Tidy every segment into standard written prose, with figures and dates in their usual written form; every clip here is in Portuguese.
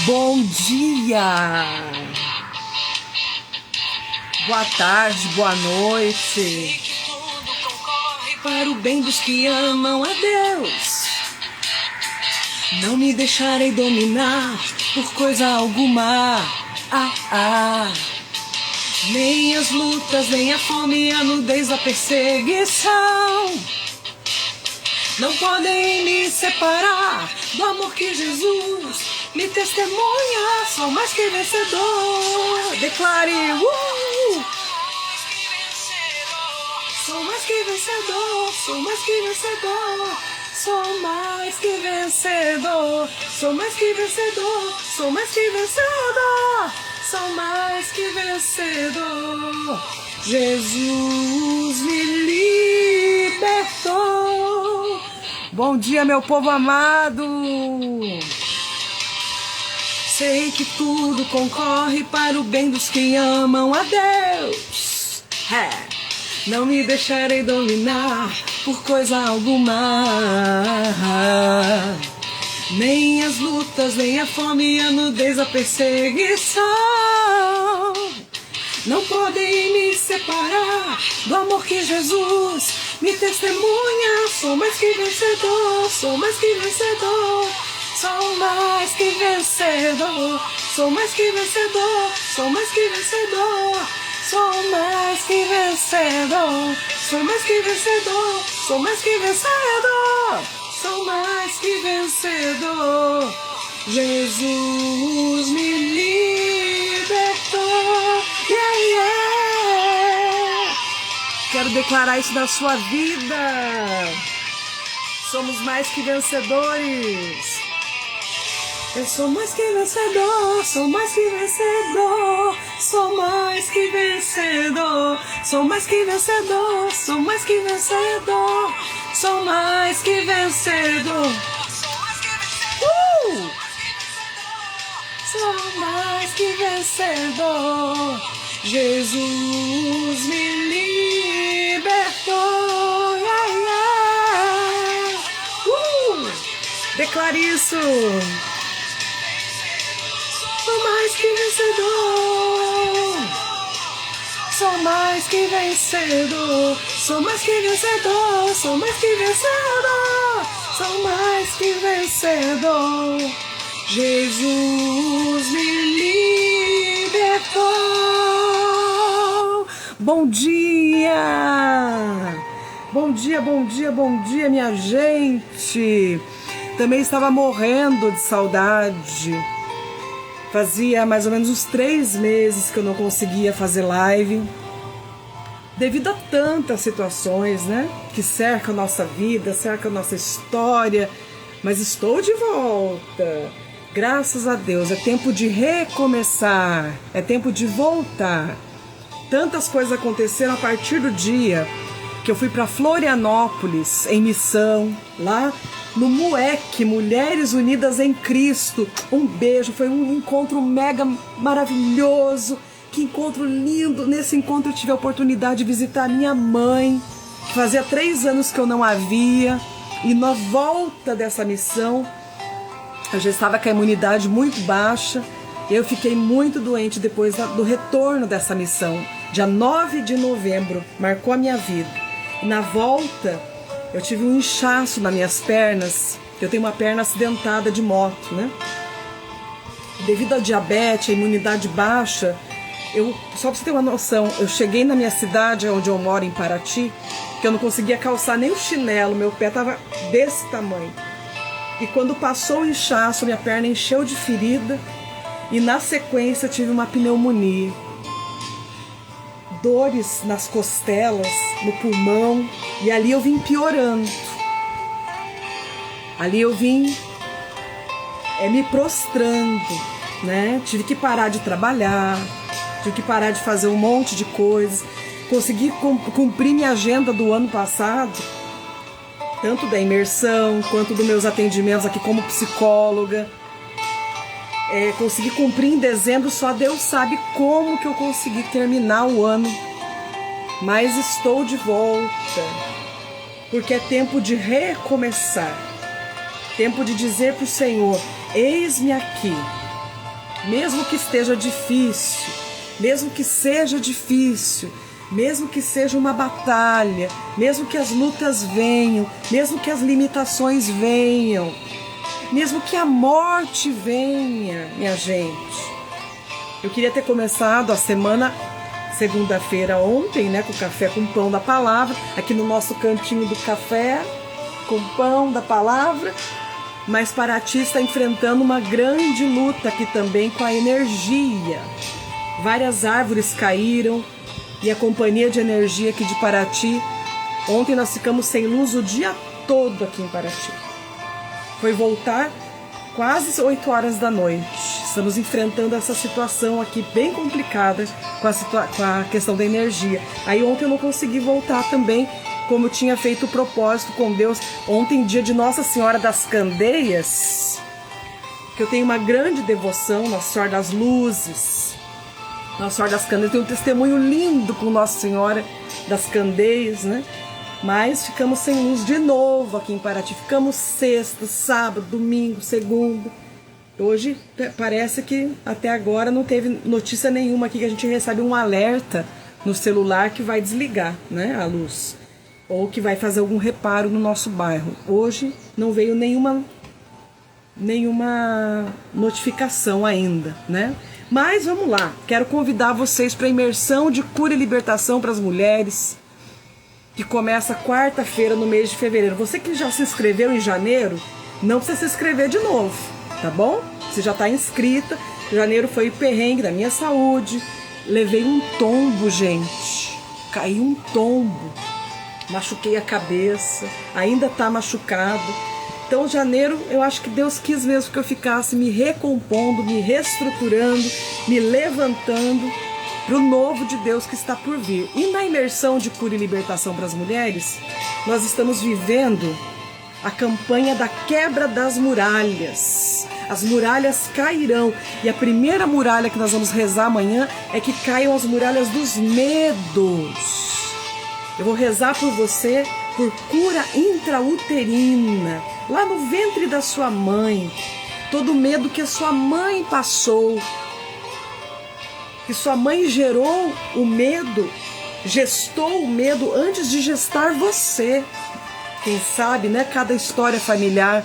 Bom dia, boa tarde, boa noite, para o bem dos que amam a Deus. Não me deixarei dominar por coisa alguma, nem as lutas, nem a fome, a nudez, a perseguição não podem me separar do amor que Jesus me testemunha. Sou mais que vencedor. Declare, sou mais que vencedor, sou mais que vencedor, sou mais que vencedor, sou mais que vencedor, sou mais que vencedor, sou mais que vencedor. Jesus me libertou. Bom dia, meu povo amado. Sei que tudo concorre para o bem dos que amam a Deus. Não me deixarei dominar por coisa alguma, nem as lutas, nem a fome, a nudez, a perseguição não podem me separar do amor que Jesus me testemunha. Sou mais que vencedor, sou mais que vencedor, sou mais que vencedor, sou mais que vencedor, sou mais que vencedor, sou mais que vencedor, sou mais que vencedor, sou mais que vencedor, sou mais que vencedor. Jesus me libertou. Quero declarar isso na sua vida. Somos mais que vencedores. Eu sou mais que vencedor, sou mais que vencedor, sou mais que vencedor, sou mais que vencedor, sou mais que vencedor, sou mais que vencedor. Sou mais que vencedor. Jesus me libertou. Declare isso. Sou mais que vencedor. Sou mais que vencedor. Sou mais que vencedor. Sou mais que vencedor. Sou mais que vencedor. Jesus me libertou. Bom dia! Bom dia, bom dia, bom dia, minha gente! Também estava morrendo de saudade. Fazia mais ou menos uns 3 meses que eu não conseguia fazer live, devido a tantas situações, né? Que cercam a nossa vida, cercam a nossa história. Mas estou de volta. Graças a Deus, é tempo de recomeçar, é tempo de voltar. Tantas coisas aconteceram a partir do dia que eu fui para Florianópolis em missão, lá no MUEC, Mulheres Unidas em Cristo. Um beijo, foi um encontro mega maravilhoso, que encontro lindo. Nesse encontro eu tive a oportunidade de visitar a minha mãe, que fazia 3 anos que eu não a via, e na volta dessa missão eu já estava com a imunidade muito baixa. Eu fiquei muito doente depois do retorno dessa missão. Dia 9 de novembro, marcou a minha vida. E na volta, eu tive um inchaço nas minhas pernas. Eu tenho uma perna acidentada de moto, né? Devido ao diabetes, a imunidade baixa, só para você ter uma noção, eu cheguei na minha cidade, onde eu moro, em Paraty, que eu não conseguia calçar nem o chinelo, meu pé estava desse tamanho. E quando passou o inchaço, minha perna encheu de ferida e na sequência tive uma pneumonia. Dores nas costelas, no pulmão, e ali eu vim piorando. Ali eu vim me prostrando, né? Tive que parar de trabalhar, tive que parar de fazer um monte de coisas. Consegui cumprir minha agenda do ano passado, tanto da imersão, quanto dos meus atendimentos aqui como psicóloga. Consegui cumprir em dezembro, só Deus sabe como que eu consegui terminar o ano. Mas estou de volta, porque é tempo de recomeçar. Tempo de dizer para o Senhor, eis-me aqui, mesmo que esteja difícil, mesmo que seja difícil, mesmo que seja uma batalha, mesmo que as lutas venham, mesmo que as limitações venham, mesmo que a morte venha, minha gente. Eu queria ter começado a semana, segunda-feira ontem, né, com café com pão da palavra, aqui no nosso cantinho do café, com pão da palavra, mas Paraty está enfrentando uma grande luta aqui também com a energia. Várias árvores caíram e a companhia de energia aqui de Paraty, ontem nós ficamos sem luz o dia todo aqui em Paraty. Foi voltar quase 8 horas da noite. Estamos enfrentando essa situação aqui bem complicada com a questão da energia. Aí ontem eu não consegui voltar também, como eu tinha feito o propósito com Deus. Ontem, dia de Nossa Senhora das Candeias, que eu tenho uma grande devoção, Nossa Senhora das Luzes, Nossa Senhora das Candeias. Tem um testemunho lindo com Nossa Senhora das Candeias, né? Mas ficamos sem luz de novo aqui em Paraty. Ficamos sexta, sábado, domingo, segunda. Hoje parece que até agora não teve notícia nenhuma aqui, que a gente recebe um alerta no celular que vai desligar, né, a luz, ou que vai fazer algum reparo no nosso bairro. Hoje não veio nenhuma notificação ainda, né? Mas vamos lá, quero convidar vocês para a imersão de cura e libertação para as mulheres, que começa quarta-feira no mês de fevereiro. Você que já se inscreveu em janeiro, não precisa se inscrever de novo, tá bom? Você já está inscrita. Janeiro foi o perrengue da minha saúde. Levei um tombo, gente. Caí um tombo. Machuquei a cabeça. Ainda está machucado. Então, janeiro, eu acho que Deus quis mesmo que eu ficasse me recompondo, me reestruturando, me levantando para o novo de Deus que está por vir. E na imersão de cura e libertação para as mulheres, nós estamos vivendo a campanha da quebra das muralhas. As muralhas cairão. E a primeira muralha que nós vamos rezar amanhã é que caiam as muralhas dos medos. Eu vou rezar por você, por cura intrauterina, lá no ventre da sua mãe. Todo o medo que a sua mãe passou, que sua mãe gerou o medo, gestou o medo antes de gestar você. Quem sabe, né? Cada história familiar.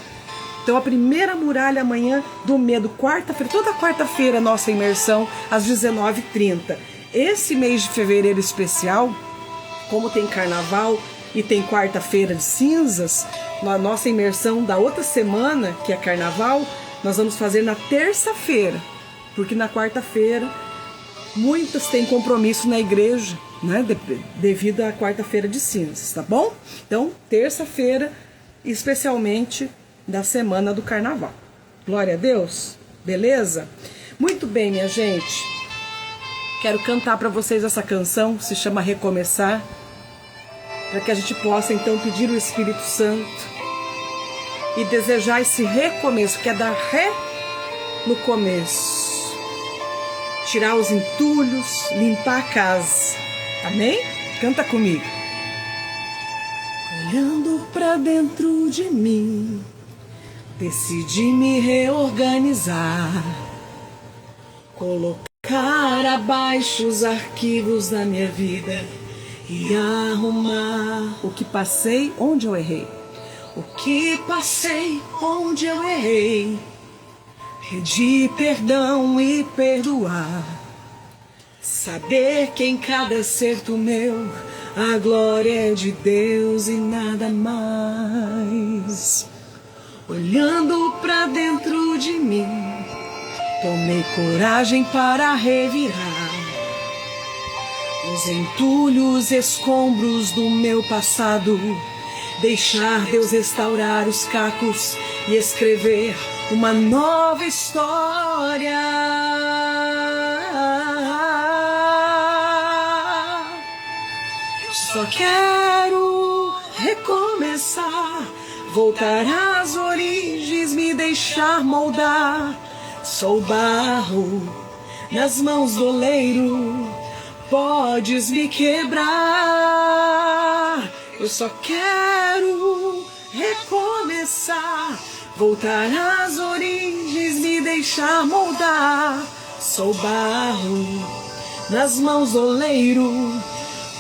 Então a primeira muralha amanhã do medo, quarta-feira, toda quarta-feira nossa imersão às 19h30. Esse mês de fevereiro especial, como tem carnaval e tem quarta-feira de cinzas, na nossa imersão da outra semana, que é carnaval, nós vamos fazer na terça-feira, porque na quarta-feira muitas têm compromisso na igreja, né, devido à quarta-feira de cinzas, tá bom? Então, terça-feira, especialmente da semana do carnaval. Glória a Deus, beleza? Muito bem, minha gente. Quero cantar para vocês essa canção, se chama Recomeçar, para que a gente possa então pedir o Espírito Santo e desejar esse recomeço, que é dar ré no começo. Tirar os entulhos, limpar a casa. Amém? Canta comigo. Olhando pra dentro de mim, decidi me reorganizar, colocar abaixo os arquivos da minha vida e arrumar o que passei, onde eu errei. O que passei, onde eu errei. Pedir perdão e perdoar. Saber que em cada acerto meu a glória é de Deus e nada mais. Olhando pra dentro de mim, tomei coragem para revirar os entulhos, escombros do meu passado. Deixar Deus restaurar os cacos e escrever uma nova história. Eu só quero recomeçar, voltar às origens, me deixar moldar. Sou barro nas mãos do oleiro, podes me quebrar. Eu só quero recomeçar, voltar às origens, me deixar deixar moldar. Sou barro nas mãos do oleiro,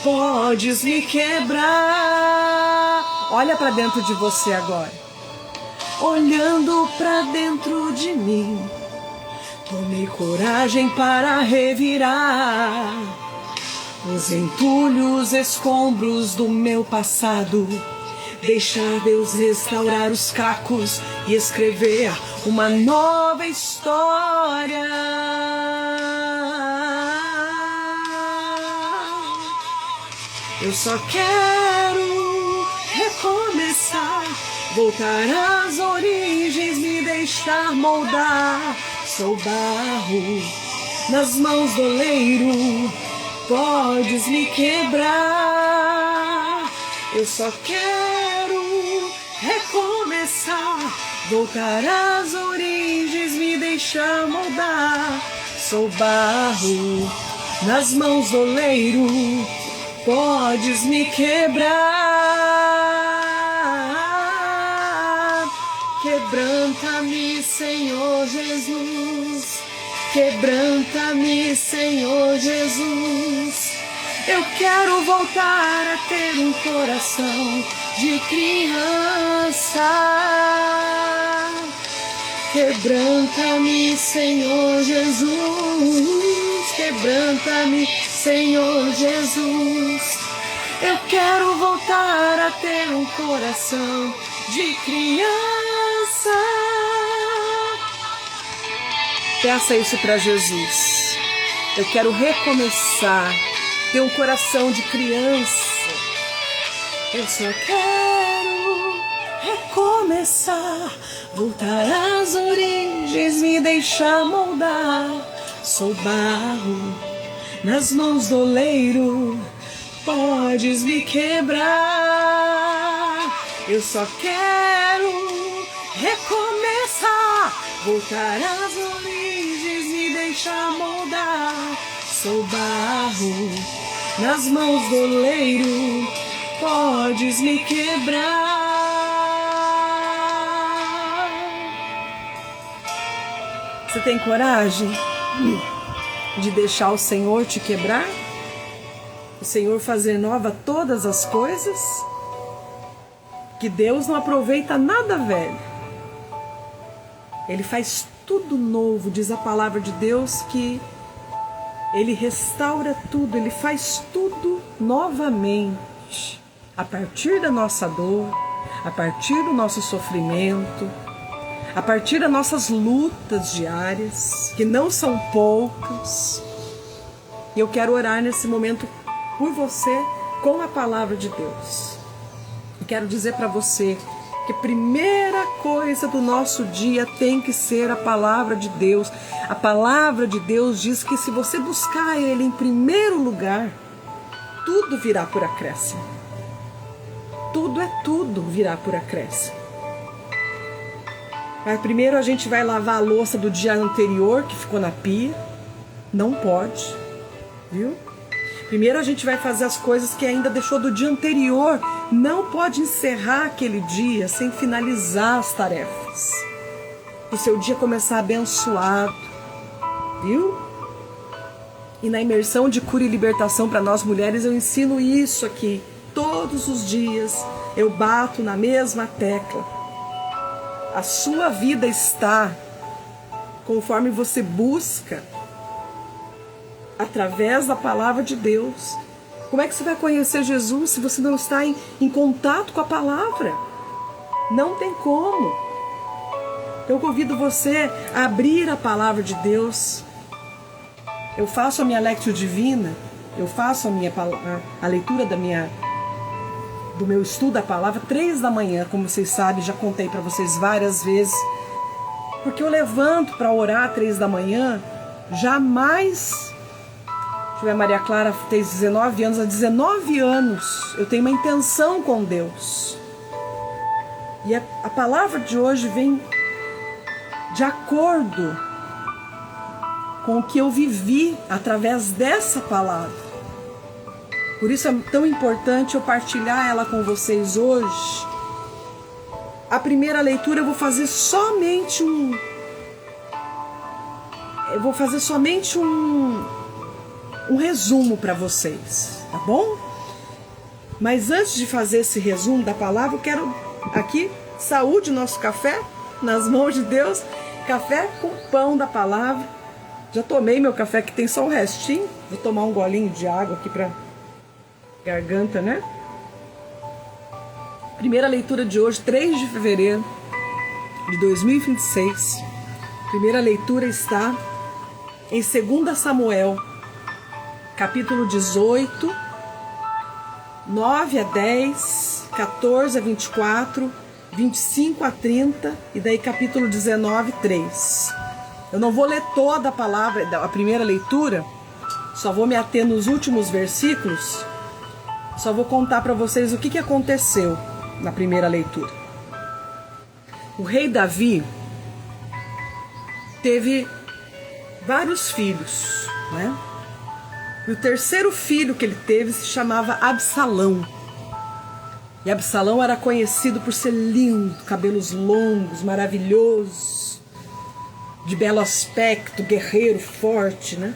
podes me quebrar. Olha para dentro de você agora. Olhando para dentro de mim, tomei coragem para revirar os entulhos, escombros do meu passado. Deixar Deus restaurar os cacos e escrever uma nova história. Eu só quero recomeçar, voltar às origens, me deixar moldar. Sou barro nas mãos do oleiro, podes me quebrar. Eu só quero recomeçar, voltar às origens, me deixar moldar. Sou barro nas mãos do oleiro, podes me quebrar. Quebranta-me, Senhor Jesus. Quebranta-me, Senhor Jesus. Eu quero voltar a ter um coração de criança. Quebranta-me, Senhor Jesus. Quebranta-me, Senhor Jesus. Eu quero voltar a ter um coração de criança. Peça isso para Jesus. Eu quero recomeçar, ter um coração de criança. Eu só quero recomeçar, voltar às origens, me deixar moldar. Sou barro nas mãos do oleiro, podes me quebrar. Eu só quero recomeçar, voltar às origens, me deixar moldar. Sou barro nas mãos do oleiro, podes me quebrar. Você tem coragem de deixar o Senhor te quebrar? O Senhor fazer nova todas as coisas? Que Deus não aproveita nada velho. Ele faz tudo novo, diz a palavra de Deus, que Ele restaura tudo, Ele faz tudo novamente. A partir da nossa dor, a partir do nosso sofrimento, a partir das nossas lutas diárias, que não são poucas. E eu quero orar nesse momento por você com a palavra de Deus. Eu quero dizer para você que a primeira coisa do nosso dia tem que ser a palavra de Deus. A palavra de Deus diz que se você buscar Ele em primeiro lugar, tudo virá por acréscimo. Tudo virá por acréscimo. Mas primeiro a gente vai lavar a louça do dia anterior que ficou na pia. Não pode, viu? Primeiro a gente vai fazer as coisas que ainda deixou do dia anterior. Não pode encerrar aquele dia sem finalizar as tarefas. O seu dia começar abençoado, viu? E na imersão de cura e libertação para nós mulheres eu ensino isso aqui. Todos os dias eu bato na mesma tecla. A sua vida está conforme você busca através da palavra de Deus. Como é que você vai conhecer Jesus se você não está em contato com a palavra? Não tem como. Então eu convido você a abrir a palavra de Deus. Eu faço a minha Lectio Divina, eu faço a leitura do meu estudo da palavra 3 da manhã, como vocês sabem, já contei para vocês várias vezes. Porque eu levanto para orar 3 da manhã, jamais... A Maria Clara tem 19 anos, há 19 anos eu tenho uma intenção com Deus. E a palavra de hoje vem de acordo com o que eu vivi através dessa palavra. Por isso é tão importante eu partilhar ela com vocês hoje. A primeira leitura eu vou fazer somente eu vou fazer somente um resumo para vocês, tá bom? Mas antes de fazer esse resumo da palavra, eu quero aqui, saúde nosso café, nas mãos de Deus, café com pão da palavra. Já tomei meu café que tem só um restinho, vou tomar um golinho de água aqui para garganta, né? Primeira leitura de hoje, 3 de fevereiro de 2026. Primeira leitura está em 2 Samuel, capítulo 18, 9 a 10, 14 a 24, 25 a 30 e daí capítulo 19, 3. Eu não vou ler toda a palavra, a primeira leitura, só vou me ater nos últimos versículos, só vou contar para vocês o que aconteceu na primeira leitura. O rei Davi teve vários filhos, né? E o terceiro filho que ele teve se chamava Absalão. E Absalão era conhecido por ser lindo, cabelos longos, maravilhoso, de belo aspecto, guerreiro, forte, né?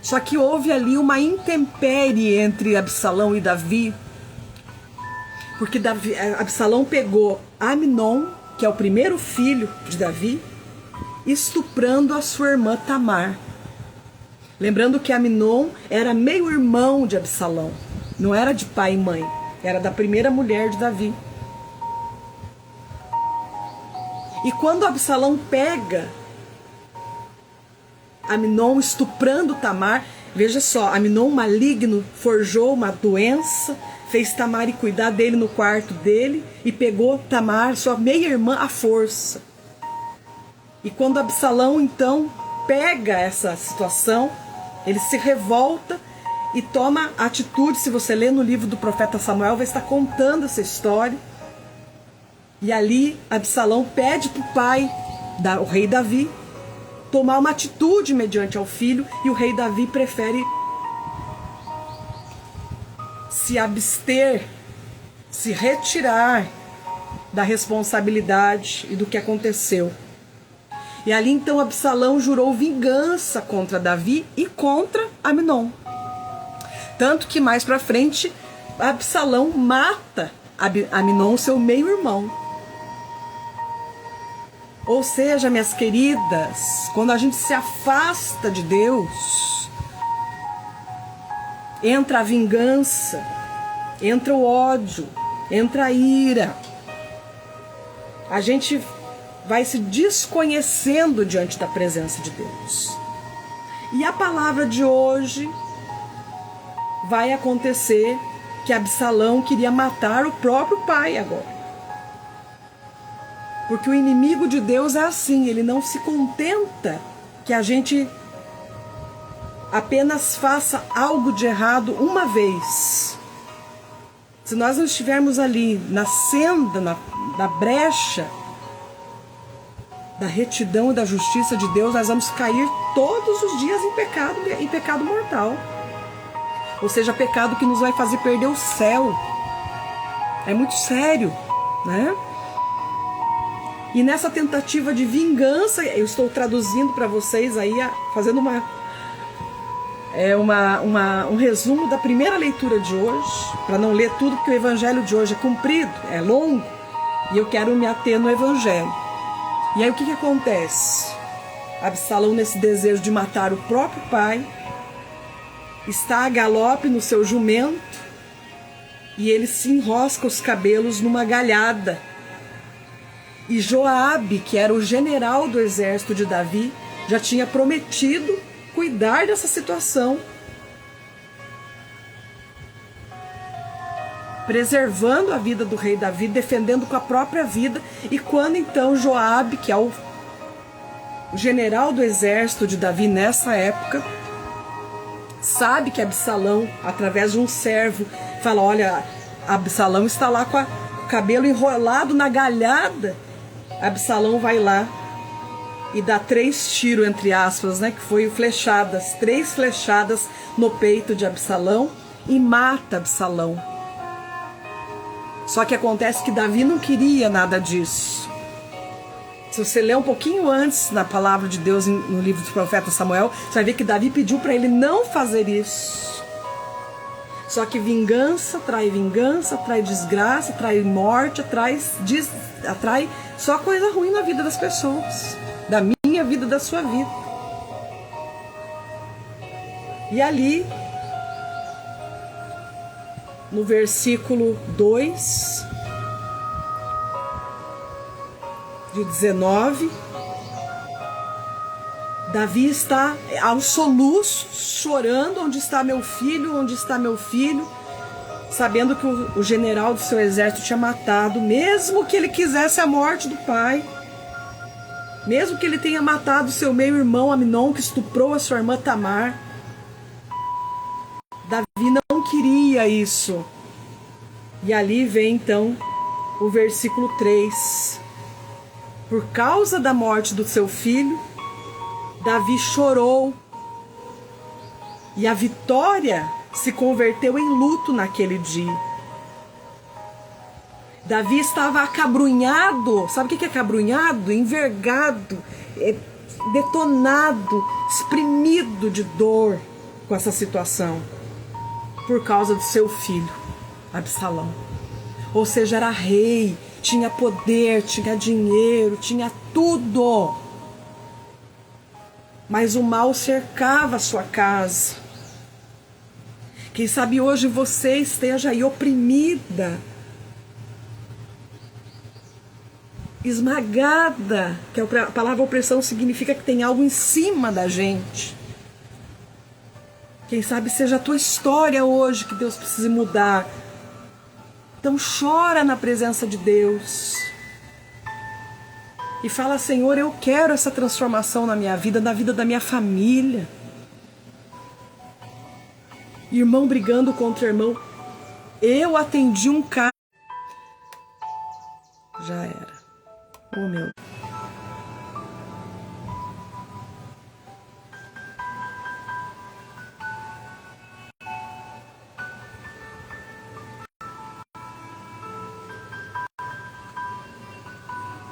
Só que houve ali uma intempérie entre Absalão e Davi, porque Absalão pegou Aminon, que é o primeiro filho de Davi, estuprando a sua irmã Tamar. Lembrando que Aminon era meio-irmão de Absalão, não era de pai e mãe, era da primeira mulher de Davi. E quando Absalão pega Aminon estuprando Tamar, veja só, Aminon maligno forjou uma doença, fez Tamar ir cuidar dele no quarto dele e pegou Tamar, sua meia-irmã, à força. E quando Absalão então pega essa situação, ele se revolta e toma atitude. Se você ler no livro do profeta Samuel, vai estar contando essa história. E ali Absalão pede para o pai, o rei Davi, tomar uma atitude mediante ao filho, e o rei Davi prefere se abster, se retirar da responsabilidade e do que aconteceu. E ali então Absalão jurou vingança contra Davi e contra Aminon. Tanto que mais pra frente Absalão mata Aminon, seu meio-irmão. Ou seja, minhas queridas, quando a gente se afasta de Deus, entra a vingança, entra o ódio, entra a ira. A gente vai se desconhecendo diante da presença de Deus. E a palavra de hoje vai acontecer que Absalão queria matar o próprio pai agora. Porque o inimigo de Deus é assim, ele não se contenta que a gente apenas faça algo de errado uma vez. Se nós não estivermos ali na senda, na brecha da retidão e da justiça de Deus, nós vamos cair todos os dias em pecado mortal. Ou seja, pecado que nos vai fazer perder o céu. É muito sério, né? E nessa tentativa de vingança, eu estou traduzindo para vocês aí, fazendo um resumo da primeira leitura de hoje, para não ler tudo, porque o evangelho de hoje é comprido, é longo, e eu quero me ater no evangelho. E aí o que acontece? Absalão, nesse desejo de matar o próprio pai, está a galope no seu jumento e ele se enrosca os cabelos numa galhada. E Joabe, que era o general do exército de Davi, já tinha prometido cuidar dessa situação, preservando a vida do rei Davi, defendendo com a própria vida. E quando então Joabe, que é o general do exército de Davi nessa época, sabe que Absalão, através de um servo, fala: olha, Absalão está lá com o cabelo enrolado na galhada. Absalão vai lá e dá 3 tiros, entre aspas, né, que foi flechadas, 3 flechadas no peito de Absalão, e mata Absalão. Só que acontece que Davi não queria nada disso. Se você ler um pouquinho antes na palavra de Deus no livro do profeta Samuel, você vai ver que Davi pediu para ele não fazer isso. Só que vingança, trai desgraça, trai morte, atrai só coisa ruim na vida das pessoas, da minha vida, da sua vida. E ali, no versículo 2 de 19, Davi está aos soluços, chorando: onde está meu filho, onde está meu filho? Sabendo que o general do seu exército tinha matado, mesmo que ele quisesse a morte do pai, mesmo que ele tenha matado seu meio-irmão Amnon, que estuprou a sua irmã Tamar. Davi não queria isso. E ali vem então o versículo 3. Por causa da morte do seu filho, Davi chorou, e a vitória se converteu em luto naquele dia. Davi estava acabrunhado. Sabe o que é acabrunhado? Envergado, detonado, exprimido de dor com essa situação, por causa do seu filho, Absalão. Ou seja, era rei, tinha poder, tinha dinheiro, tinha tudo. Mas o mal cercava a sua casa. Quem sabe hoje você esteja aí oprimida, esmagada, que a palavra opressão significa que tem algo em cima da gente. Quem sabe seja a tua história hoje que Deus precise mudar. Então chora na presença de Deus e fala: Senhor, eu quero essa transformação na minha vida, na vida da minha família. Irmão brigando contra irmão. Eu atendi um cara. Já era. Oh, meu.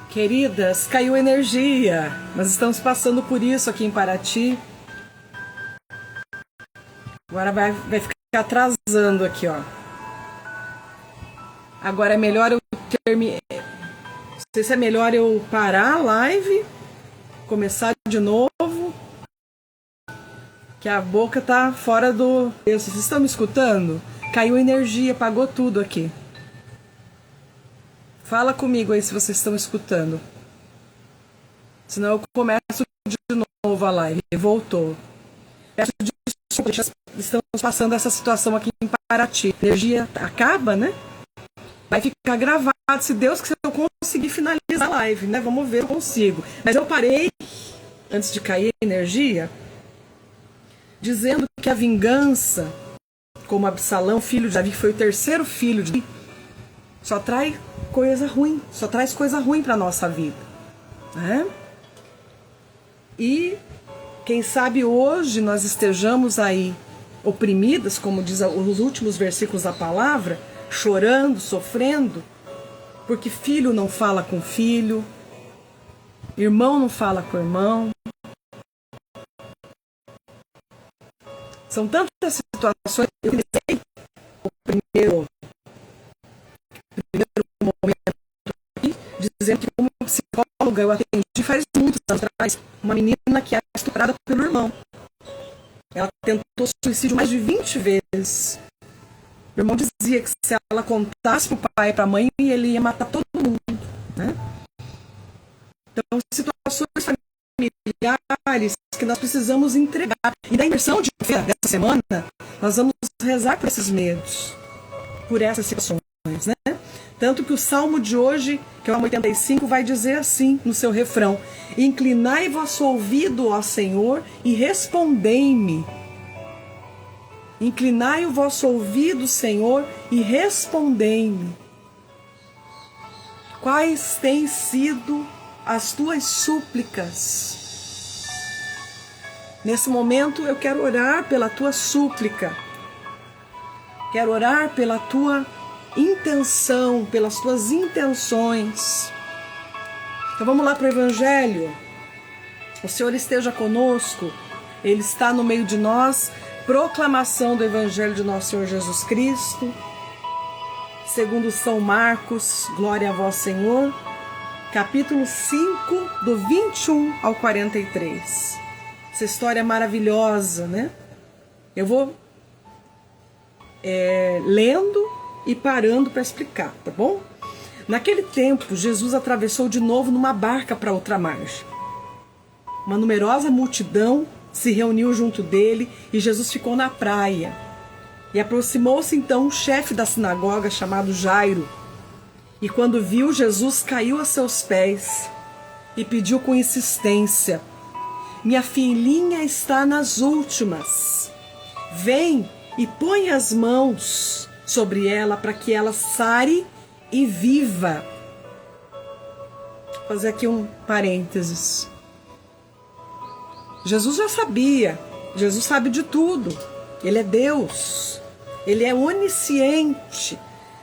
Queridas, caiu energia. Nós estamos passando por isso aqui em Paraty. Agora vai ficar atrasando aqui, ó. Agora é melhor eu terminar. Não sei se é melhor eu parar a live, começar de novo, que a boca tá fora do... Vocês estão me escutando? Caiu energia, apagou tudo aqui. Fala comigo aí se vocês estão escutando. Senão eu começo de novo a live. Voltou. Peço desculpa, estamos passando essa situação aqui em Paraty. A energia acaba, né? Vai ficar gravado, se Deus quiser eu conseguir finalizar a live, né? Vamos ver se eu consigo. Mas eu parei, antes de cair a energia, dizendo que a vingança, como Absalão, filho de Davi, que foi o terceiro filho de Davi, só traz coisa ruim, só traz coisa ruim para a nossa vida, né? E quem sabe hoje nós estejamos aí oprimidas, como diz os últimos versículos da palavra, chorando, sofrendo, porque filho não fala com filho, irmão não fala com irmão. São tantas situações. Eu comecei o primeiro momento aqui, dizendo que como psicóloga eu atendi faz muitos anos atrás uma menina que era estuprada pelo irmão. Ela tentou suicídio mais de 20 vezes. O irmão dizia que se ela contasse para o pai e para a mãe, ele ia matar todo mundo, né? Então, situações familiares que nós precisamos entregar. E da imersão de fé dessa semana, nós vamos rezar por esses medos, por essas situações, né? Tanto que o salmo de hoje, que é o 85, vai dizer assim no seu refrão: inclinai vosso ouvido, ó Senhor, e respondei-me. Inclinai o vosso ouvido, Senhor, e respondei-me. Quais têm sido as tuas súplicas? Nesse momento eu quero orar pela tua súplica. Quero orar pela tua intenção, pelas tuas intenções. Então vamos lá para o Evangelho. O Senhor esteja conosco, Ele está no meio de nós. Proclamação do Evangelho de nosso Senhor Jesus Cristo, segundo São Marcos, glória a vós, Senhor, capítulo 5, do 21 ao 43. Essa história é maravilhosa, né? Eu vou lendo e parando para explicar, tá bom? Naquele tempo, Jesus atravessou de novo numa barca para outra margem. Uma numerosa multidão se reuniu junto dele e Jesus ficou na praia. E aproximou-se então um chefe da sinagoga chamado Jairo. E quando viu Jesus, caiu a seus pés e pediu com insistência: minha filhinha está nas últimas. Vem e põe as mãos sobre ela para que ela sare e viva. Vou fazer aqui um parênteses. Jesus já sabia, Jesus sabe de tudo, Ele é Deus, Ele é onisciente,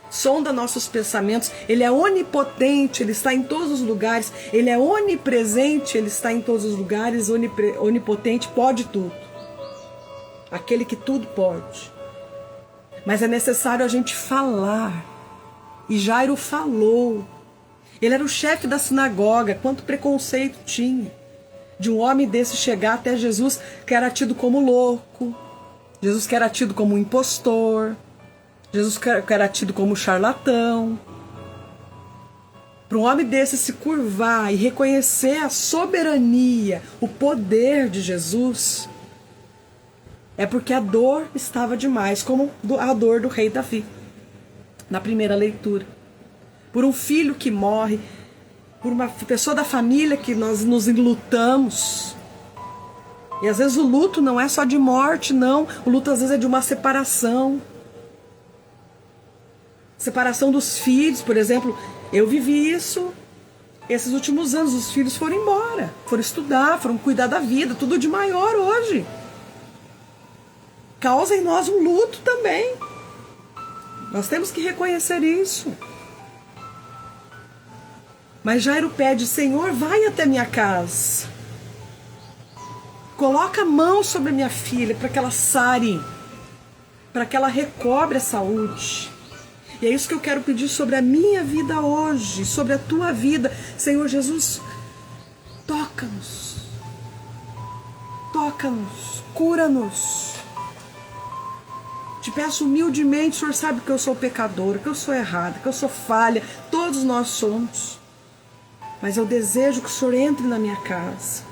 sonda nossos pensamentos, Ele é onipotente, Ele está em todos os lugares, Ele é onipresente, Ele está em todos os lugares, onipotente, pode tudo, aquele que tudo pode. Mas é necessário a gente falar, e Jairo falou. Ele era o chefe da sinagoga, quanto preconceito tinha de um homem desse chegar até Jesus, que era tido como louco, Jesus que era tido como impostor, Jesus que era tido como charlatão. Para um homem desse se curvar e reconhecer a soberania, o poder de Jesus, é porque a dor estava demais, como a dor do rei Davi, na primeira leitura. Por um filho que morre, por uma pessoa da família que nós nos enlutamos. E às vezes o luto não é só de morte, não. O luto às vezes é de uma separação. Separação dos filhos, por exemplo. Eu vivi isso esses últimos anos. Os filhos foram embora, foram estudar, foram cuidar da vida, tudo de maior hoje. Causa em nós um luto também. Nós temos que reconhecer isso. Mas Jairo pede: Senhor, vai até minha casa. Coloca a mão sobre a minha filha para que ela sare, para que ela recobre a saúde. E é isso que eu quero pedir sobre a minha vida hoje, sobre a tua vida. Senhor Jesus, toca-nos. Toca-nos, cura-nos. Te peço humildemente, o Senhor sabe que eu sou pecadora, que eu sou errada, que eu sou falha. Todos nós somos. Mas eu desejo que o Senhor entre na minha casa.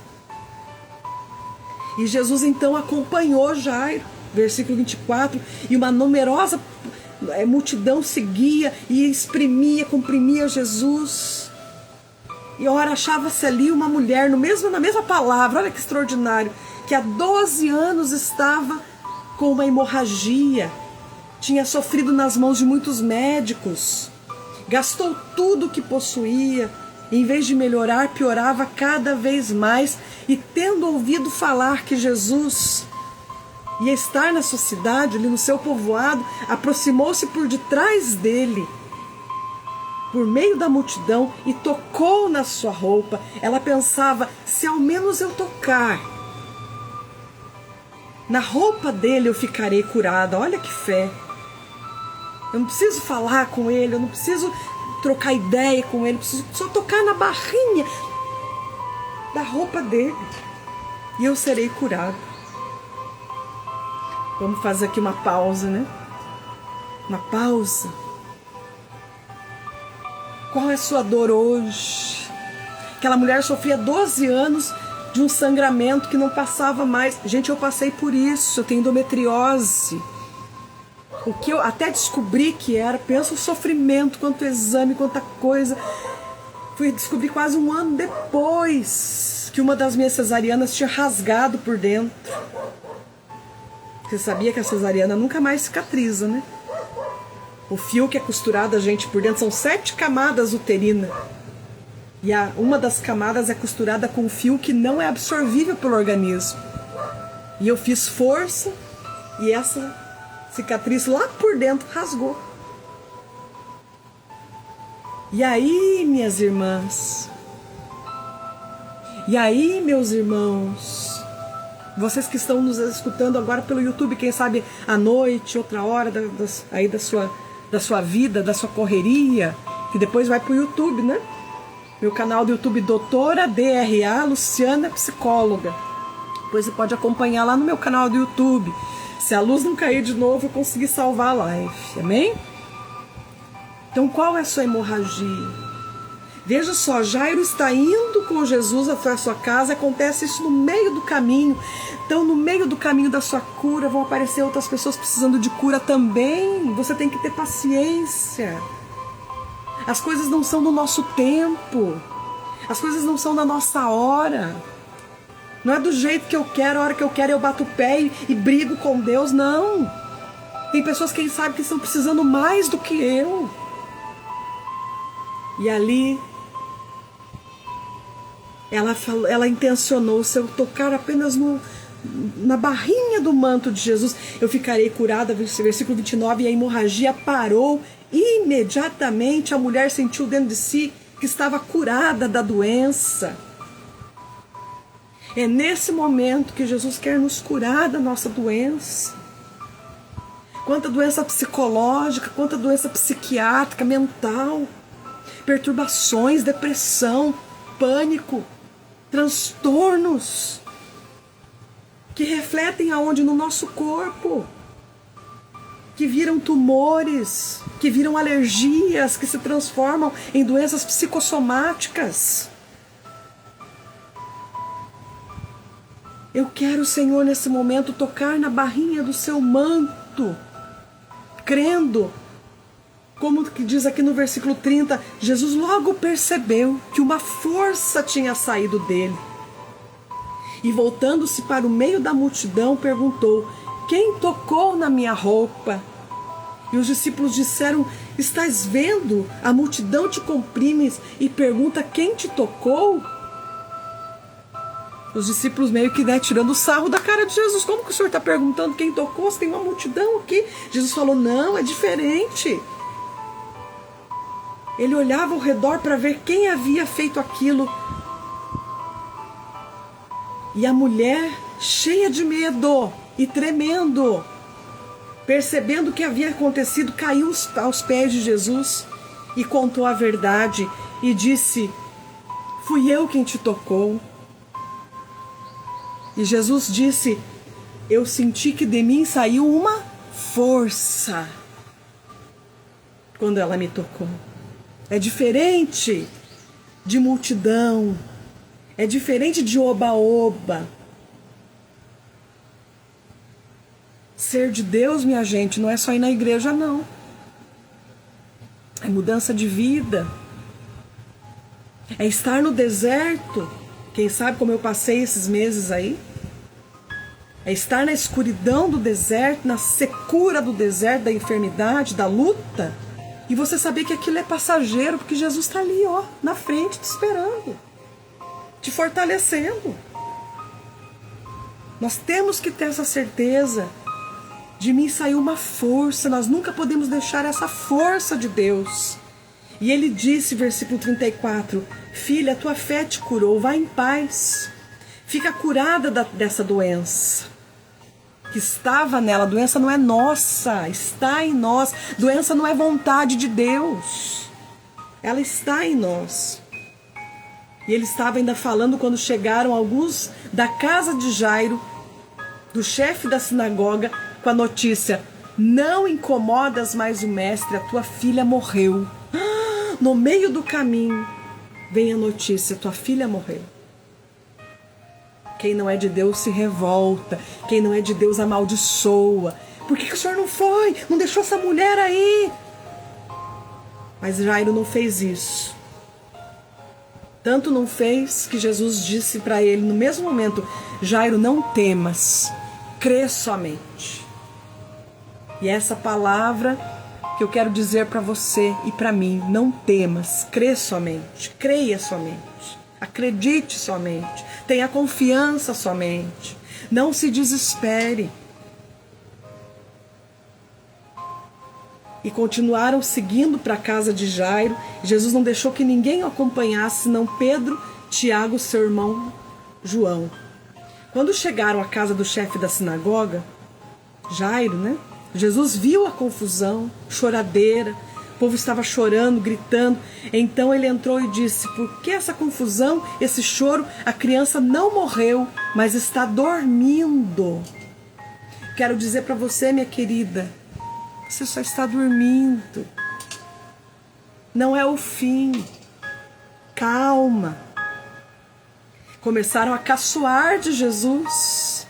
E Jesus então acompanhou Jairo, versículo 24, e uma numerosa multidão seguia e comprimia Jesus. E ora achava-se ali uma mulher, na mesma palavra, olha que extraordinário, que há 12 anos estava com uma hemorragia, tinha sofrido nas mãos de muitos médicos, gastou tudo o que possuía, em vez de melhorar, piorava cada vez mais. E tendo ouvido falar que Jesus ia estar na sua cidade, ali no seu povoado, aproximou-se por detrás dele, por meio da multidão, e tocou na sua roupa. Ela pensava: se ao menos eu tocar na roupa dele, eu ficarei curada. Olha que fé! Eu não preciso falar com ele, eu não preciso trocar ideia com ele, preciso só tocar na barrinha da roupa dele e eu serei curado. Vamos fazer aqui uma pausa, né? Uma pausa. Qual é a sua dor hoje? Aquela mulher sofria 12 anos de um sangramento que não passava mais. Gente, eu passei por isso, eu tenho endometriose. O que eu até descobri que era, pensa o sofrimento, quanto exame, quanta coisa. Fui descobrir quase um ano depois que uma das minhas cesarianas tinha rasgado por dentro. Você sabia que a cesariana nunca mais cicatriza, né? O fio que é costurado a gente por dentro são 7 camadas uterinas. E uma das camadas é costurada com um fio que não é absorvível pelo organismo. E eu fiz força e essa cicatriz lá por dentro rasgou. E aí, minhas irmãs, E aí, meus irmãos, vocês que estão nos escutando agora pelo YouTube, quem sabe à noite, outra hora aí da sua vida, da sua correria, que depois vai pro YouTube, né? Meu canal do YouTube, Doutora DRA Luciana Psicóloga. Depois você pode acompanhar lá no meu canal do YouTube. Se a luz não cair de novo, eu consegui salvar a live, amém? Então, qual é a sua hemorragia? Veja só, Jairo está indo com Jesus até a sua casa, acontece isso no meio do caminho. Então, no meio do caminho da sua cura, vão aparecer outras pessoas precisando de cura também. Você tem que ter paciência. As coisas não são no nosso tempo. As coisas não são na nossa hora. Não é do jeito que eu quero, a hora que eu quero eu bato o pé e brigo com Deus, não. Tem pessoas, quem sabe, que estão precisando mais do que eu. E ali, ela intencionou, se eu tocar apenas na barrinha do manto de Jesus, eu ficarei curada, versículo 29, e a hemorragia parou. Imediatamente a mulher sentiu dentro de si que estava curada da doença. É nesse momento que Jesus quer nos curar da nossa doença. Quanta doença psicológica, quanta doença psiquiátrica, mental, perturbações, depressão, pânico, transtornos que refletem aonde? No nosso corpo, que viram tumores, que viram alergias, que se transformam em doenças psicossomáticas. Eu quero, Senhor, nesse momento tocar na barrinha do seu manto, crendo, como que diz aqui no versículo 30, Jesus logo percebeu que uma força tinha saído dele. E voltando-se para o meio da multidão, perguntou: quem tocou na minha roupa? E os discípulos disseram: estás vendo? A multidão te comprime e pergunta quem te tocou? Os discípulos meio que tirando o sarro da cara de Jesus. Como que o senhor está perguntando quem tocou? Se tem uma multidão aqui. Jesus falou: não, é diferente. Ele olhava ao redor para ver quem havia feito aquilo. E a mulher, cheia de medo e tremendo, percebendo o que havia acontecido, caiu aos pés de Jesus e contou a verdade e disse: fui eu quem te tocou. E Jesus disse: eu senti que de mim saiu uma força quando ela me tocou. É diferente de multidão, é diferente de oba-oba. Ser de Deus, minha gente, não é só ir na igreja, não. É mudança de vida. É estar no deserto. Quem sabe como eu passei esses meses aí? É estar na escuridão do deserto, na secura do deserto, da enfermidade, da luta. E você saber que aquilo é passageiro, porque Jesus está ali, ó, na frente, te esperando, te fortalecendo. Nós temos que ter essa certeza. De mim saiu uma força, nós nunca podemos deixar essa força de Deus. E ele disse, versículo 34, filha, tua fé te curou, vá em paz. Fica curada dessa doença que estava nela. A doença não é nossa, está em nós. Doença não é vontade de Deus, ela está em nós. E ele estava ainda falando quando chegaram alguns da casa de Jairo, do chefe da sinagoga, com a notícia: não incomodas mais o mestre, a tua filha morreu. No meio do caminho vem a notícia: tua filha morreu. Quem não é de Deus se revolta, quem não é de Deus amaldiçoa. Por que o senhor não foi? Não deixou essa mulher aí? Mas Jairo não fez isso. Tanto não fez que Jesus disse para ele no mesmo momento: Jairo, não temas, crê somente. E essa palavra que eu quero dizer para você e para mim: não temas, crê somente, creia somente, acredite somente, tenha confiança somente, não se desespere. E continuaram seguindo para a casa de Jairo. Jesus não deixou que ninguém o acompanhasse, senão Pedro, Tiago, seu irmão, João. Quando chegaram à casa do chefe da sinagoga, Jairo, né? Jesus viu a confusão, choradeira, o povo estava chorando, gritando. Então ele entrou e disse: por que essa confusão, esse choro? A criança não morreu, mas está dormindo. Quero dizer para você, minha querida, você só está dormindo. Não é o fim. Calma. Começaram a caçoar de Jesus,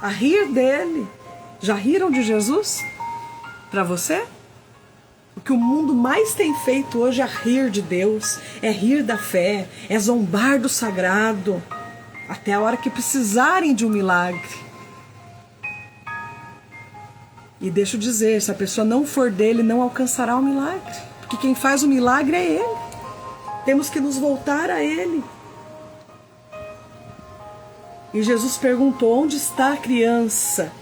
a rir dele. Já riram de Jesus? Para você? O que o mundo mais tem feito hoje é rir de Deus, é rir da fé, é zombar do sagrado, até a hora que precisarem de um milagre. E deixa eu dizer, se a pessoa não for dele, não alcançará o milagre, porque quem faz o milagre é ele. Temos que nos voltar a ele. E Jesus perguntou: onde está a criança?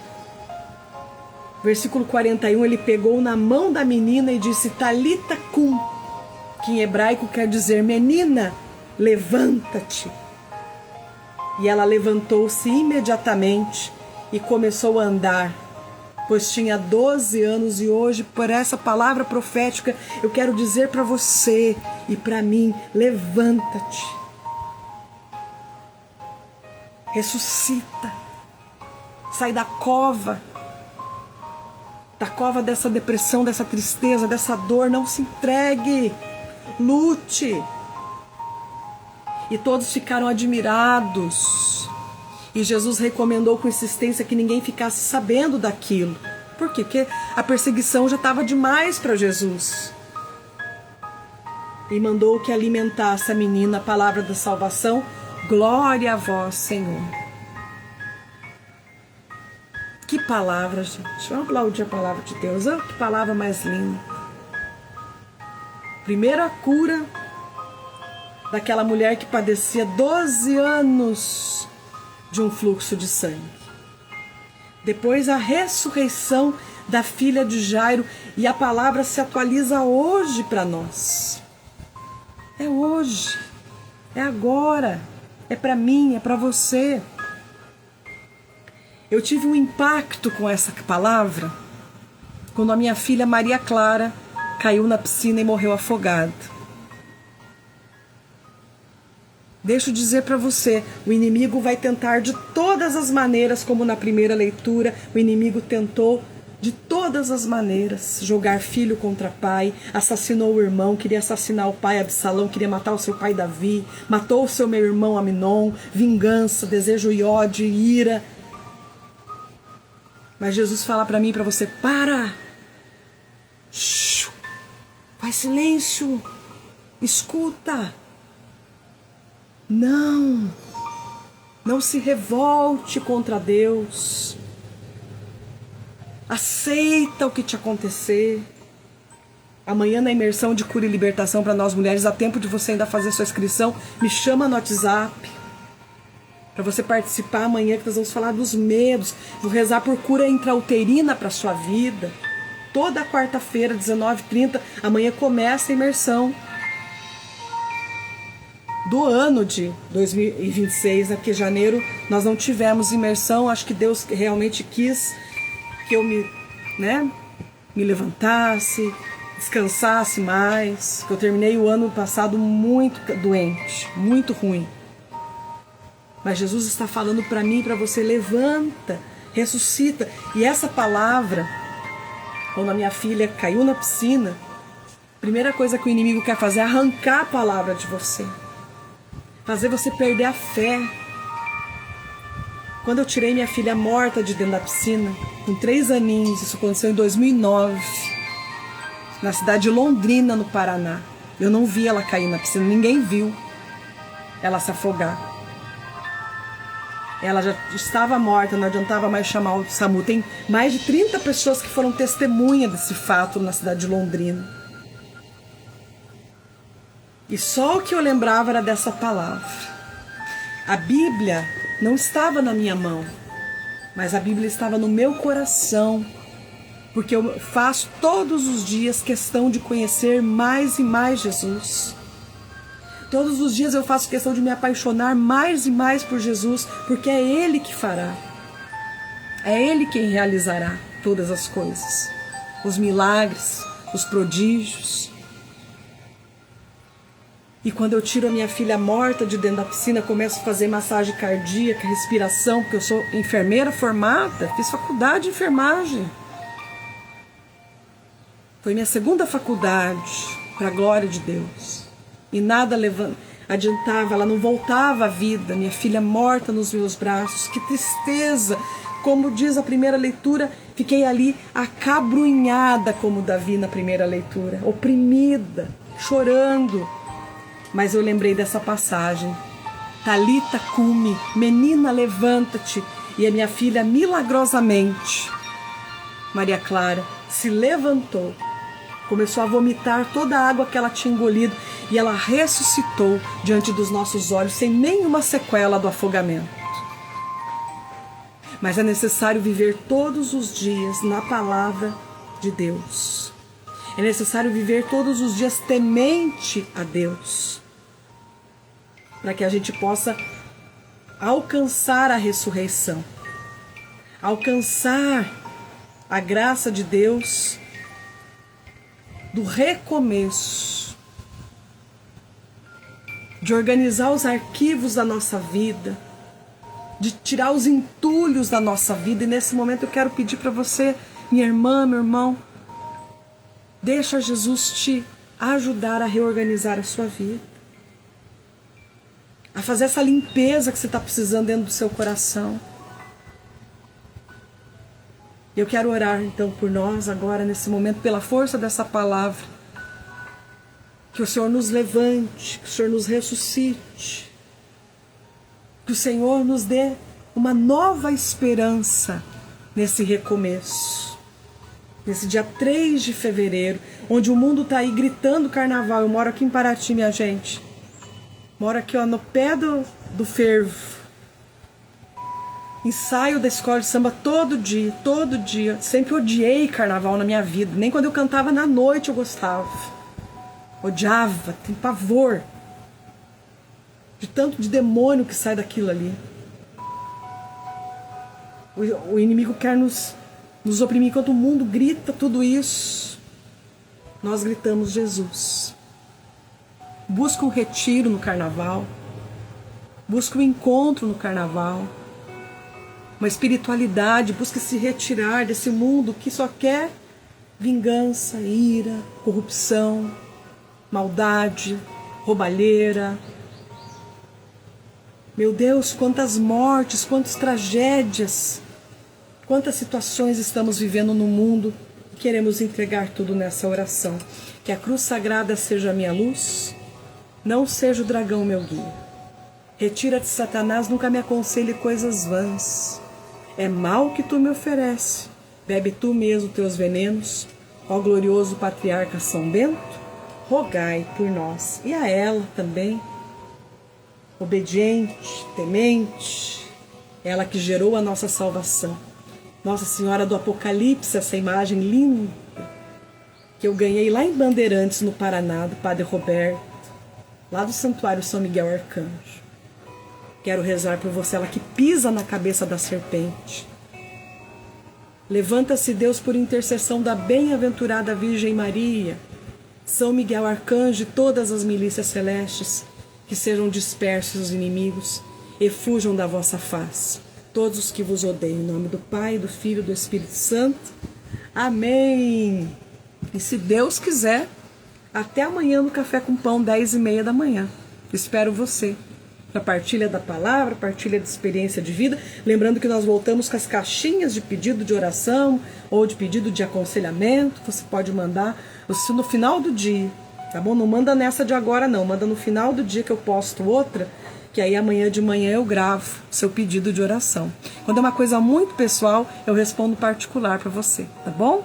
Versículo 41, ele pegou na mão da menina e disse: Talita cum, que em hebraico quer dizer: menina, levanta-te. E ela levantou-se imediatamente e começou a andar, pois tinha 12 anos. E hoje, por essa palavra profética, eu quero dizer para você e para mim: levanta-te. Ressuscita. Sai da cova dessa depressão, dessa tristeza, dessa dor. Não se entregue. Lute. E todos ficaram admirados. E Jesus recomendou com insistência que ninguém ficasse sabendo daquilo. Por quê? Porque a perseguição já estava demais para Jesus. E mandou que alimentasse a menina a palavra da salvação. Glória a vós, Senhor. Que palavra, gente. Vamos aplaudir a palavra de Deus. Oh, que palavra mais linda. Primeiro a cura daquela mulher que padecia 12 anos de um fluxo de sangue. Depois a ressurreição da filha de Jairo. E a palavra se atualiza hoje para nós. É hoje. É agora. É para mim, é para você. Eu tive um impacto com essa palavra quando a minha filha Maria Clara caiu na piscina e morreu afogada. Deixa eu dizer para você, o inimigo vai tentar de todas as maneiras, como na primeira leitura, o inimigo tentou de todas as maneiras jogar filho contra pai, assassinou o irmão, queria assassinar o pai Absalão, queria matar o seu pai Davi, matou o seu meu irmão Aminon, vingança, desejo e ódio, ira. Mas Jesus fala para mim e para você: para, faz silêncio, escuta. Não se revolte contra Deus. Aceita o que te acontecer. Amanhã na imersão de cura e libertação para nós mulheres, há tempo de você ainda fazer sua inscrição. Me chama no WhatsApp para você participar amanhã, que nós vamos falar dos medos. Vou rezar por cura intrauterina para a sua vida. Toda quarta-feira, 19h30, amanhã começa a imersão do ano de 2026, né? Porque janeiro nós não tivemos imersão. Acho que Deus realmente quis que eu me levantasse, descansasse mais, que eu terminei o ano passado muito doente, muito ruim. Mas Jesus está falando para mim e para você: levanta, ressuscita. E essa palavra, quando a minha filha caiu na piscina, a primeira coisa que o inimigo quer fazer é arrancar a palavra de você, fazer você perder a fé. Quando eu tirei minha filha morta de dentro da piscina, com 3 aninhos, isso aconteceu em 2009, na cidade de Londrina, no Paraná. Eu não vi ela cair na piscina, ninguém viu ela se afogar. Ela já estava morta, não adiantava mais chamar o SAMU. Tem mais de 30 pessoas que foram testemunha desse fato na cidade de Londrina. E só o que eu lembrava era dessa palavra. A Bíblia não estava na minha mão, mas a Bíblia estava no meu coração, porque eu faço todos os dias questão de conhecer mais e mais Jesus. Todos os dias eu faço questão de me apaixonar mais e mais por Jesus, porque é Ele que fará. É Ele quem realizará todas as coisas. Os milagres, os prodígios. E quando eu tiro a minha filha morta de dentro da piscina, começo a fazer massagem cardíaca, respiração, porque eu sou enfermeira formada, fiz faculdade de enfermagem. Foi minha segunda faculdade, para a glória de Deus. E nada adiantava, ela não voltava à vida, minha filha morta nos meus braços. Que tristeza! Como diz a primeira leitura, fiquei ali acabrunhada como Davi na primeira leitura, oprimida, chorando. Mas eu lembrei dessa passagem. Talita cumi, menina levanta-te. E a minha filha milagrosamente, Maria Clara, se levantou. Começou a vomitar toda a água que ela tinha engolido e ela ressuscitou diante dos nossos olhos sem nenhuma sequela do afogamento. Mas é necessário viver todos os dias na palavra de Deus. É necessário viver todos os dias temente a Deus, para que a gente possa alcançar a ressurreição, alcançar a graça de Deus do recomeço, de organizar os arquivos da nossa vida, de tirar os entulhos da nossa vida. E nesse momento eu quero pedir para você, minha irmã, meu irmão, deixa Jesus te ajudar a reorganizar a sua vida, a fazer essa limpeza que você está precisando dentro do seu coração. Eu quero orar então por nós agora, nesse momento, pela força dessa palavra. Que o Senhor nos levante, que o Senhor nos ressuscite. Que o Senhor nos dê uma nova esperança nesse recomeço. Nesse dia 3 de fevereiro, onde o mundo está aí gritando carnaval. Eu moro aqui em Paraty, minha gente. Moro aqui no pé do fervo. Ensaio da escola de samba todo dia, todo dia. Sempre odiei carnaval na minha vida. Nem quando eu cantava na noite eu gostava. Odiava, tenho pavor de tanto de demônio que sai daquilo ali. O inimigo quer nos oprimir. Enquanto o mundo grita tudo isso, nós gritamos Jesus. Busca um retiro no carnaval. Busca um encontro no carnaval. Uma espiritualidade, busca se retirar desse mundo que só quer vingança, ira, corrupção, maldade, roubalheira. Meu Deus, quantas mortes, quantas tragédias, quantas situações estamos vivendo no mundo e queremos entregar tudo nessa oração. Que a cruz sagrada seja a minha luz, não seja o dragão meu guia. Retira-te, Satanás, nunca me aconselhe coisas vãs. É mal que tu me oferece, bebe tu mesmo teus venenos, ó glorioso patriarca São Bento, rogai por nós. E a ela também, obediente, temente, ela que gerou a nossa salvação. Nossa Senhora do Apocalipse, essa imagem linda, que eu ganhei lá em Bandeirantes, no Paraná, do Padre Roberto, lá do Santuário São Miguel Arcanjo. Quero rezar por você, ela que pisa na cabeça da serpente. Levanta-se, Deus, por intercessão da bem-aventurada Virgem Maria, São Miguel Arcanjo e todas as milícias celestes, que sejam dispersos os inimigos e fujam da vossa face todos os que vos odeiam. Em nome do Pai, do Filho e do Espírito Santo. Amém. E se Deus quiser, até amanhã no Café com Pão, 10h30 da manhã. Espero você para partilha da palavra, partilha de experiência de vida. Lembrando que nós voltamos com as caixinhas de pedido de oração ou de pedido de aconselhamento. Você pode mandar no final do dia, tá bom? Não manda nessa de agora não, manda no final do dia que eu posto outra, que aí amanhã de manhã eu gravo seu pedido de oração. Quando é uma coisa muito pessoal, eu respondo particular para você, tá bom?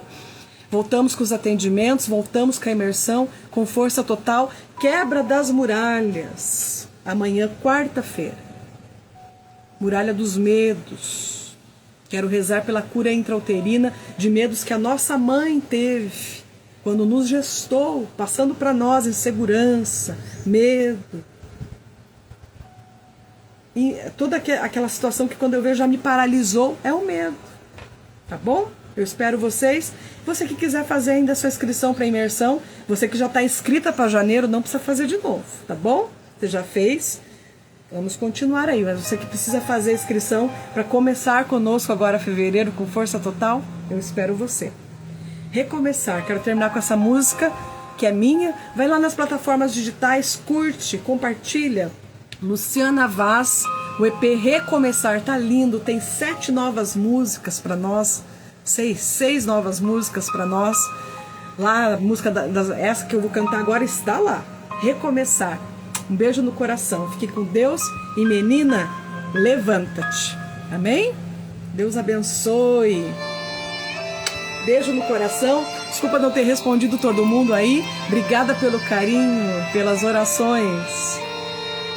Voltamos com os atendimentos, voltamos com a imersão, com força total, quebra das muralhas. Amanhã, quarta-feira, muralha dos medos. Quero rezar pela cura intrauterina de medos que a nossa mãe teve quando nos gestou, passando para nós insegurança, medo, toda aquela situação que quando eu vejo já me paralisou, é o medo. Tá bom? Eu espero vocês. Você que quiser fazer ainda a sua inscrição para imersão, você que já está inscrita para janeiro, não precisa fazer de novo, tá bom? Você já fez, vamos continuar aí. Mas você que precisa fazer a inscrição para começar conosco agora fevereiro com força total, eu espero você. Recomeçar, quero terminar com essa música que é minha. Vai lá nas plataformas digitais, curte, compartilha. Luciana Vaz, o EP Recomeçar, tá lindo, tem 7 novas músicas para nós, 6 novas músicas para nós. Lá, a música essa que eu vou cantar agora está lá, Recomeçar. Um beijo no coração, fique com Deus e menina, levanta-te. Amém? Deus abençoe. Beijo no coração. Desculpa não ter respondido todo mundo aí. Obrigada pelo carinho, pelas orações.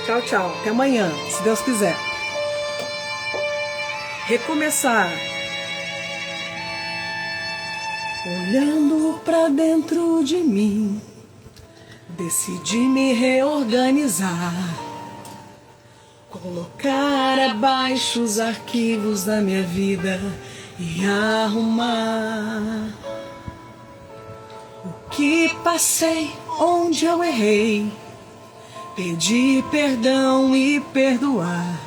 Tchau, tchau. Até amanhã, se Deus quiser. Recomeçar. Olhando pra dentro de mim, decidi me reorganizar. Colocar abaixo os arquivos da minha vida e arrumar o que passei, onde eu errei. Pedir perdão e perdoar.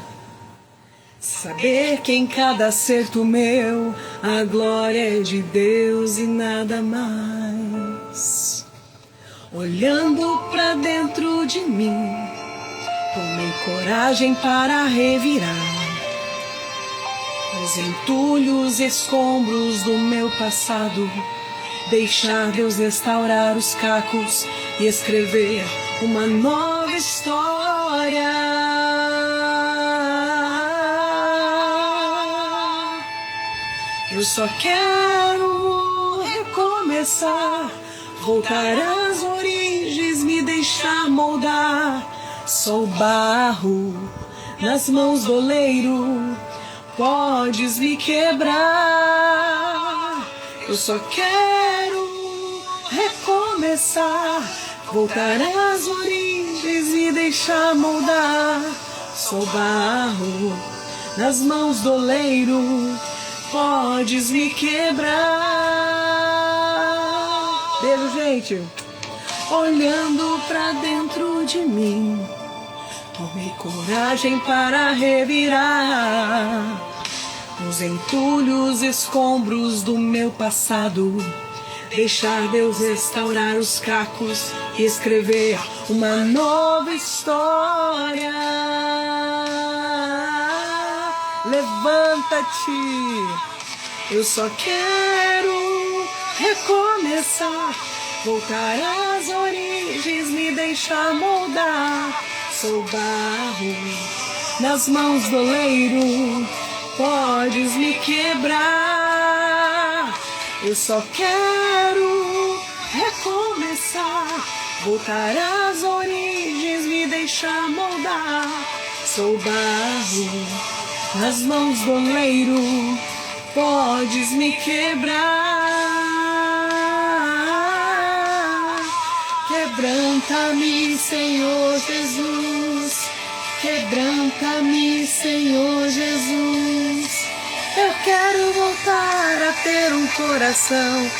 Saber que em cada acerto meu a glória é de Deus e nada mais. Olhando pra dentro de mim, tomei coragem para revirar os entulhos e escombros do meu passado. Deixar Deus restaurar os cacos e escrever uma nova história. Eu só quero recomeçar, voltar às origens, me deixar moldar. Sou barro nas mãos do oleiro, podes me quebrar. Eu só quero recomeçar, voltar às origens e deixar moldar. Sou barro nas mãos do oleiro, podes me quebrar. Beijo, gente. Olhando pra dentro de mim, tomei coragem para revirar os entulhos, escombros do meu passado. Deixar Deus restaurar os cacos e escrever uma nova história. Levanta-te. Eu só quero recomeçar, voltar às origens, me deixar moldar. Sou barro nas mãos do oleiro, podes me quebrar. Eu só quero recomeçar, voltar às origens, me deixar moldar. Sou barro nas mãos do oleiro, podes me quebrar. Quebranta-me, Senhor Jesus. Quebranta-me, Senhor Jesus. Eu quero voltar a ter um coração